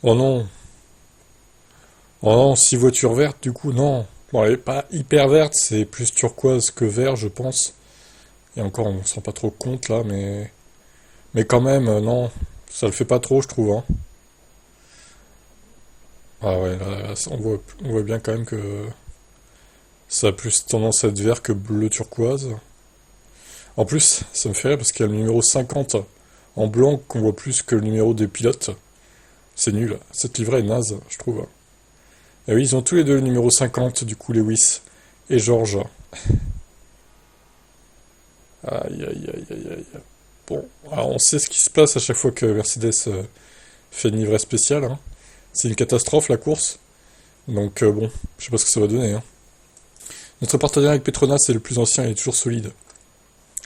Oh non. Oh non, 6 voitures vertes, du coup, non. Bon, elle est pas hyper verte, c'est plus turquoise que vert, je pense. Et encore, on s'en rend pas trop compte là, mais quand même, non. Ça le fait pas trop, je trouve, hein. Ah ouais, là, on voit bien quand même que ça a plus tendance à être vert que bleu turquoise. En plus, ça me fait rire parce qu'il y a le numéro 50 en blanc qu'on voit plus que le numéro des pilotes. C'est nul. Cette livrée est naze, je trouve. Et oui, ils ont tous les deux le numéro 50, du coup, Lewis et George. Aïe, aïe, aïe, aïe, aïe. Bon, alors on sait ce qui se passe à chaque fois que Mercedes fait une livrée spéciale, hein. C'est une catastrophe, la course. Donc bon, je sais pas ce que ça va donner, hein. Notre partenariat avec Petronas est le plus ancien et est toujours solide.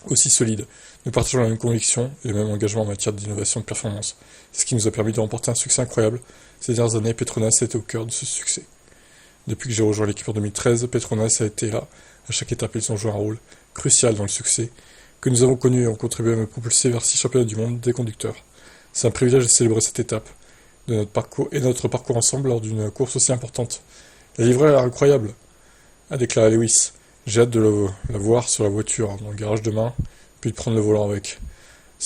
Aussi solide. Nous partageons la même conviction et le même engagement en matière d'innovation et de performance. C'est ce qui nous a permis de remporter un succès incroyable. Ces dernières années, Petronas a été au cœur de ce succès. Depuis que j'ai rejoint l'équipe en 2013, Petronas a été là. À chaque étape, ils ont joué un rôle crucial dans le succès que nous avons connu et ont contribué à me propulser vers 6 championnats du monde des conducteurs. C'est un privilège de célébrer cette étape de notre parcours et notre parcours ensemble lors d'une course aussi importante. La livrée a l'air incroyable, a déclaré Lewis. J'ai hâte de la voir sur la voiture, dans le garage demain, puis de prendre le volant avec.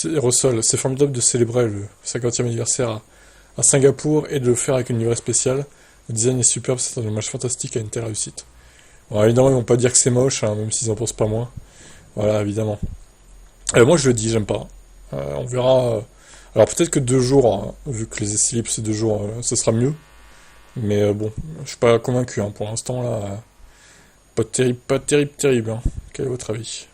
Russell, c'est formidable de célébrer le 50e anniversaire à Singapour et de le faire avec une livrée spéciale. Le design est superbe, c'est un hommage fantastique à une telle réussite. Bon, évidemment, ils vont pas dire que c'est moche, hein, même s'ils en pensent pas moins. Voilà, évidemment. Moi, je le dis, j'aime pas. On verra. Alors, peut-être que 2 jours, hein, vu que les essais libres, c'est 2 jours, ça sera mieux. Mais bon, je suis pas convaincu, hein, pour l'instant, là. Pas terrible, pas terrible, terrible, hein. Quel est votre avis?